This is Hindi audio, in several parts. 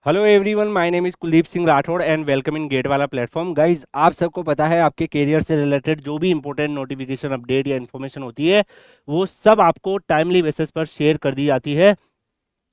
Hello everyone, my name is Kuldeep Singh Rathore and welcome in GATE Wallah platform. Guys, आप सबको पता है आपके करियर से रिलेटेड जो भी इंपॉर्टेंट नोटिफिकेशन अपडेट या इन्फॉर्मेशन होती है वो सब आपको टाइमली बेसिस पर शेयर कर दी जाती है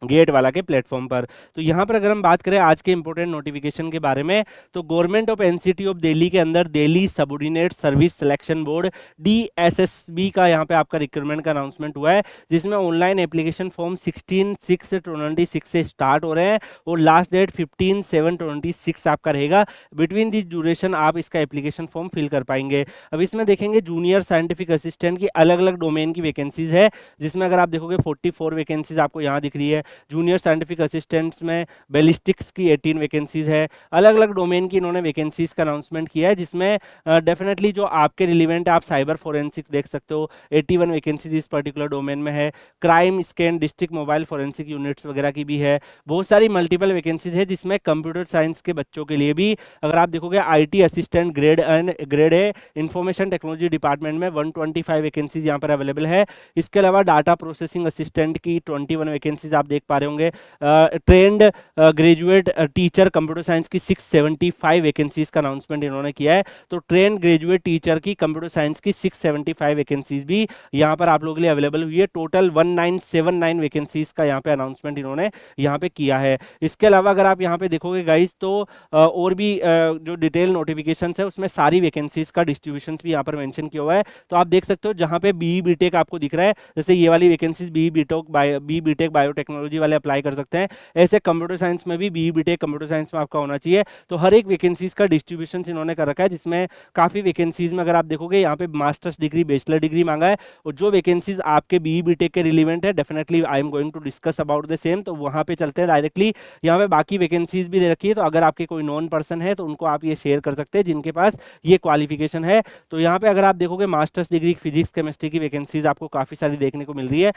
गेट वाला के प्लेटफॉर्म पर। तो यहाँ पर अगर हम बात करें आज के इंपॉर्टेंट नोटिफिकेशन के बारे में, तो government of NCT of Delhi के अंदर Delhi subordinate service selection board DSSB का यहाँ पे आपका रिक्रूटमेंट का अनाउंसमेंट हुआ है, जिसमें ऑनलाइन एप्लीकेशन फॉर्म 16/6/26 से स्टार्ट हो रहे हैं और लास्ट डेट 15/7/26 आपका रहेगा। बिटवीन दिस ड्यूरेशन आप इसका एप्लीकेशन फॉर्म फिल कर पाएंगे। अब इसमें देखेंगे जूनियर साइंटिफिक असिस्टेंट की अलग अलग डोमेन की वैकेंसीज है, जिसमें अगर आप देखोगे 44 वैकेंसीज आपको यहाँ दिख रही है। जूनियर साइंटिफिक असिस्टेंट्स में बैलिस्टिक्स की 18 वैकेंसीज है। अलग अलग डोमेन की इन्होंने वैकेंसीज का अनाउंसमेंट किया है, जिसमें डेफिनेटली जो आपके रिलीवेंट है, आप साइबर फोरेंसिक्स देख सकते हो, 81 वैकेंसीज इस पर्टिकुलर डोमेन में है। Crime scan district mobile forensic units वगैरह की भी है। बहुत सारी मल्टीपल वैकेंसीज है, जिसमें कंप्यूटर साइंस के बच्चों के लिए भी अगर आप देखोगे IT assistant grade A information technology department में 125 वैकेंसीज यहाँ पर अवेलेबल है। इसके अलावा डाटा प्रोसेसिंग असिस्टेंट की 21 वैकेंसीज आप देख पा रहे होंगे। Trained graduate teacher computer science की 675 वैकेंसीज का अनाउंसमेंट इन्होंने किया है। तो ट्रेंड ग्रेजुएट टीचर की कंप्यूटर साइंस की 675 वैकेंसीज भी यहाँ पर आप लोगों के लिए अवेलेबल हुई है। टोटल 1979 वैकेंसीज का यहाँ पे अनाउंसमेंट इन्होंने यहाँ पे किया है। इसके अलावा अगर आप यहाँ पे देखोगे गाइज, तो और भी जो डिटेल नोटिफिकेशन है उसमें सारी वैकेंसीज का डिस्ट्रीब्यूशन भी यहाँ पर मेंशन किया हुआ है। तो आप देख सकते हो जहाँ पे बी बीटेक आपको दिख रहा है, जैसे ये वाली वैकेंसीज बी बीटेक बायोटेक्नोलॉजी वाले अप्लाई कर सकते हैं। ऐसे कंप्यूटर साइंस में भी बी बीटेक कंप्यूटर साइंस में आपका होना चाहिए। तो हर एक वैकेंसीज का डिस्ट्रीब्यूशन इन्होंने कर रखा है, जिसमें काफी वैकेंसीज में अगर आप देखोगे यहाँ पे मास्टर्स डिग्री बैचलर डिग्री मांगा है। और जो वैकेंसीज आपके बी बीटेक के रिलेवेंट है, definitely I am going to discuss about the same. तो वहाँ पे चलते हैं डायरेक्टली। यहाँ पे बाकी वैकेंसीज भी दे रखी है, तो अगर आपके कोई नॉन पर्सन है तो उनको आप ये शेयर कर सकते हैं जिनके पास ये क्वालिफिकेशन है। तो यहाँ पे अगर आप देखोगे मास्टर्स डिग्री फिजिक्स केमिस्ट्री की वैकेंसीज आपको काफी सारी देखने को मिल रही है।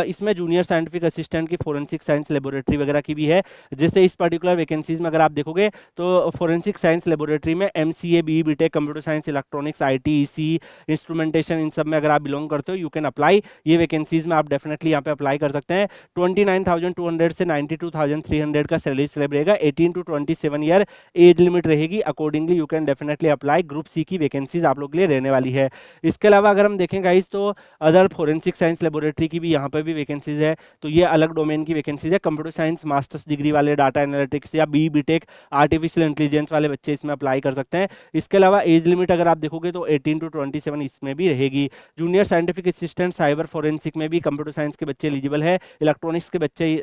इसमें जूनियर साइंटिफिक असिस्टेंट की फोरेंसिक साइंस लेबोरेटरी वगैरह की भी है। जैसे इस पर्टिकुलर वैकेंसीज में अगर आप देखोगे तो फोरेंसिक साइंस लेबोरेटरी में MCA B BTech computer science electronics IT EC instrumentation इन सब में अगर आप बिलोंग करते हो, यू कैन अप्लाई। ये वैकेंसीज में आप डेफिनेटली यहाँ पे अप्लाई कर सकते हैं। 29,200 से 92,300 का सैलरी स्लैब रहेगा। 18 to 27 ईयर एज लिमिट रहेगी। Accordingly you can definitely apply. Group C की वैकेंसीज आप लोग के लिए रहने वाली है। इसके अलावा अगर हम देखें गाइस, तो अदर फोरेंसिक साइंस लेबोरेटरी की भी यहाँ पे भी वैकेंसीज है। तो ये अलग डोमेन की वैकेंसीज है। कंप्यूटर साइंस मास्टर्स डिग्री वाले, डाटा एनालिटिक्स या बी बीटेक आर्टिफिशियल इंटेलिजेंस वाले बच्चे इसमें अप्लाई कर सकते हैं। इसके अलावा एज लिमिट अगर आप देखोगे तो 18 to 27 इसमें भी रहेगी। Junior scientific assistant cyber forensic में भी कंप्यूटर साइंस के बच्चे एलिजिबल है। इलेक्ट्रॉनिक्स के बच्चे,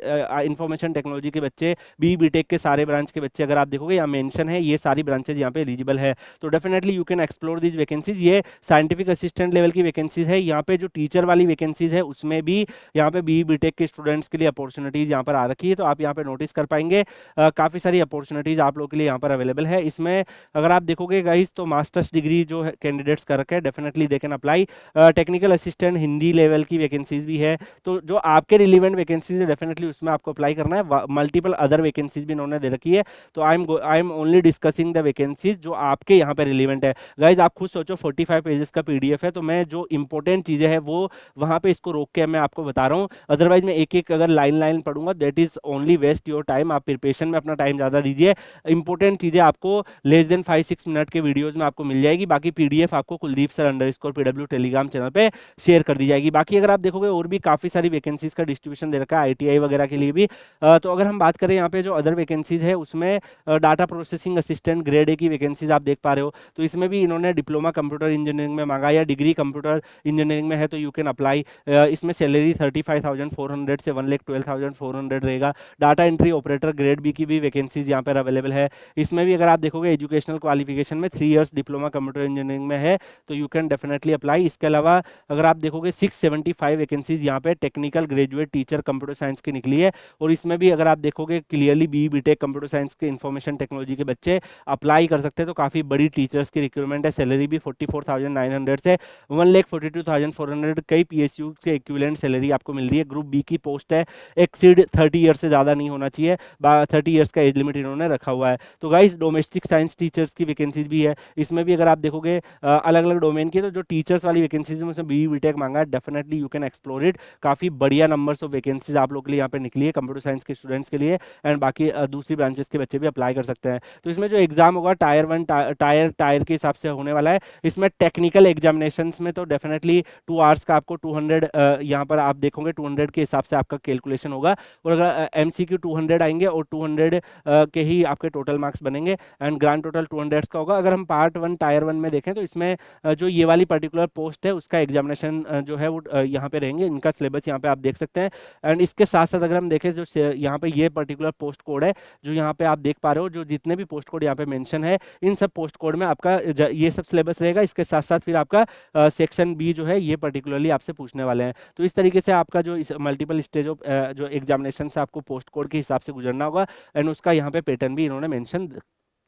इंफॉर्मेशन टेक्नोलॉजी के बच्चे, बी बीटेक के सारे ब्रांच के बच्चे अगर आप देखोगे यहाँ मेंशन है, ये सारी ब्रांचेज यहाँ पे एलिजिबल है। तो definitely you can explore these vacancies. ये साइंटिफिक असिस्टेंट लेवल की वैकेंसीज है। यहाँ पे जो टीचर वाली वैकेंसीज है उसमें भी यहाँ पे बी बीटेक के स्टूडेंट्स के लिए अपॉर्चुनिटीज यहाँ पर आ रखी है। तो आप यहाँ पे नोटिस कर पाएंगे काफी सारी अपॉर्चुनिटीज आप लोग के लिए यहाँ पर अवेलेबल है। इसमें अगर आप देखोगे गाइस, तो मास्टर्स डिग्री जो है कैंडिडेट्स कर रखे हैं, definitely they can apply. Technical assistant Hindi level की वैकेंसीज भी है। तो जो आपके रिलेवेंट वैकेंसीज है, डेफिनेटली उसमें आपको अप्लाई करना है। मल्टीपल अदर वैकेंसीज भी इन्होंने दे रखी है। तो I am only discussing the vacancies जो आपके यहाँ पे रिलेवेंट है। गाइज, आप खुद सोचो 45 पेजेस का पीडीएफ है, तो मैं जो इंपॉर्टेंट चीजें हैं वो वहाँ पे इसको रोक के मैं आपको बता रहा हूँ। अदरवाइज मैं एक एक अगर लाइन लाइन पढ़ूंगा, that is only waste your time. आप प्रिपरेशन में अपना टाइम ज़्यादा दीजिए। इंपॉर्टेंट चीज़ें आपको लेस देन 5-6 मिनट के वीडियोज़ में आपको मिल जाएगी। बाकी पीडीएफ आपको Kuldeep sir _PW Telegram channel पे शेयर कर दी जाएगी। बाकी अगर आप देखोगे और भी काफ़ी सारी वैकेंसीज का डिस्ट्रीब्यूशन दे रखा है आईटीआई वगैरह के लिए भी। तो अगर हम बात करें यहाँ पे जो अदर वैकेंसीज है, उसमें data processing assistant grade A की वैकेंसीज आप देख पा रहे हो। तो इसमें भी इन्होंने डिप्लोमा कंप्यूटर इंजीनियरिंग में मांगा या डिग्री कंप्यूटर इंजीनियरिंग में है तो यू कैन अप्लाई। इसमें सैलरी 35,400 से 1,12,400 रहेगा। Data entry operator grade B की भी वैकेंसीज यहाँ पर अवेलेबल है। इसमें भी अगर आप देखोगे एजुकेशनल क्वालिफिकेशन में 3 इयर्स डिप्लोमा कंप्यूटर इंजीनियरिंग में है तो यू कैन डेफिनेटली अप्लाई। इसके अलावा अगर आप देखोगे 675 वैकेंसीज यहाँ पे technical graduate teacher computer science की निकली है। और इसमें भी अगर आप देखोगे clearly B BTech computer science के इंफॉर्मेशन टेक्नोलॉजी के बच्चे अप्लाई कर सकते हैं। तो काफ़ी बड़ी टीचर्स की रिक्रूटमेंट है। सैलरी भी 44,900 से 1,42,400 कई पीएसयू के इक्विवेलेंट सैलरी आपको मिल रही है। ग्रुप बी की पोस्ट है एक्सीड 30 ईयर से ज़्यादा नहीं होना चाहिए, 30 ईयर्स का एज लिमिट इन्होंने रखा हुआ है। तो गाइस डोमेस्टिक साइंस टीचर्स की वैकेंसीज भी है, इसमें भी अगर आप देखोगे अलग अलग डोमेन की, तो जो टीचर्स वाली वैकेंसीज में उसमें बी बीटेक मांगा है, definitely you can explore it. काफ़ी बढ़िया नंबर्स ऑफ वैकेंसीज आप लोग के लिए यहाँ पे निकली है कंप्यूटर साइंस के स्टूडेंट्स के लिए, एंड बाकी दूसरी ब्रांचेस के बच्चे भी अप्लाई कर सकते हैं। तो इसमें जो एग्जाम होगा टायर 1 टायर के हिसाब से होने वाला है। इसमें टेक्निकल एग्जामिनेशंस में तो डेफिनेटली 2 आवर्स का आपको 200 यहाँ पर आप देखोगे 200 के हिसाब से आपका कैलकुलेशन होगा, और अगर MCQ 200 आएंगे और 200 के ही आपके टोटल मार्क्स बनेंगे, एंड ग्रांड टोटल 200 का होगा। अगर हम पार्ट 1 टायर 1 में देखें तो इसमें जो ये वाली पर्टिकुलर पोस्ट है उसका एग्जामिनेशन जो है वो यहाँ पे रहेंगे, इनका सिलेबस यहाँ पे आप देख सकते हैं। एंड इसके साथ साथ अगर हम देखें जो यहाँ पे ये पर्टिकुलर पोस्ट कोड है जो यहाँ पे आप देख पा रहे हो, जो जितने भी पोस्ट कोड यहाँ पे मेंशन है, इन सब पोस्ट कोड में आपका ये सब सिलेबस रहेगा। इसके साथ साथ फिर आपका सेक्शन बी जो है ये पर्टिकुलरली आपसे पूछने वाले हैं। तो इस तरीके से आपका जो इस मल्टीपल स्टेज ऑफ जो एग्जामिनेशन से आपको पोस्ट कोड के हिसाब से गुजरना होगा, एंड उसका यहाँ पे पैटर्न भी इन्होंने मेंशन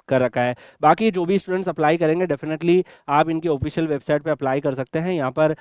कर रखा है। बाकी जो भी स्टूडेंट्स अप्लाई करेंगे डेफिनेटली आप इनकी ऑफिशियल वेबसाइट पे अप्लाई कर सकते हैं। यहाँ पर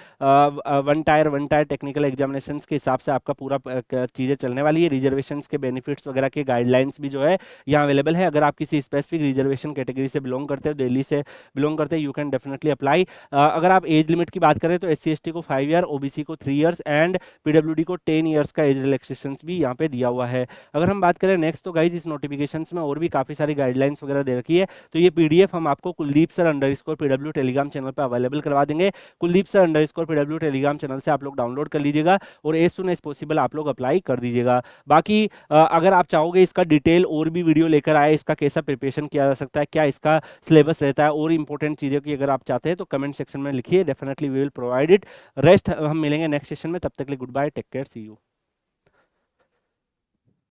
1 टायर टेक्निकल एग्जामिनेशंस के हिसाब से आपका पूरा चीज़ें चलने वाली है। रिजर्वेशंस के बेनिफिट्स वगैरह के गाइडलाइंस भी जो है यहाँ अवेलेबल है। अगर आप किसी स्पेसिफिक रिजर्वेशन कैटेगरी से बिलोंग करते हो, दिल्ली से बिलोंग करते हैं, यू कैन डेफिनेटली अप्लाई। अगर आप एज लिमिट की बात करें तो SC/ST को 5 ईयर, OBC को 3 ईयर्स एंड PWD को 10 ईयर्स का एज रिलैक्सेशन भी यहाँ पे दिया हुआ है। अगर हम बात करें नेक्स्ट, तो गाइज इस नोटिफिकेशंस में और भी काफ़ी सारी गाइडलाइंस वगैरह दे रखी है। तो ये PDF हम आपको Kuldeep sir _PW Telegram channel पर अवेलेबल करवा देंगे। Kuldeep sir _PW Telegram channel से आप लोग डाउनलोड कर लीजिएगा और एज सुन एज पॉसिबल आप लोग अप्लाई कर दीजिएगा। बाकी अगर आप चाहोगे इसका डिटेल और भी वीडियो लेकर आए, इसका कैसा प्रिपरेशन किया जा सकता है, क्या इसका सिलेबस रहता है, और इंपॉर्टेंट चीज़ों की अगर आप चाहते हैं तो कमेंट सेक्शन में लिखिए, definitely we will provide it. Rest हम मिलेंगे नेक्स्ट सेशन में, तब तक के लिए goodbye, take care, see you.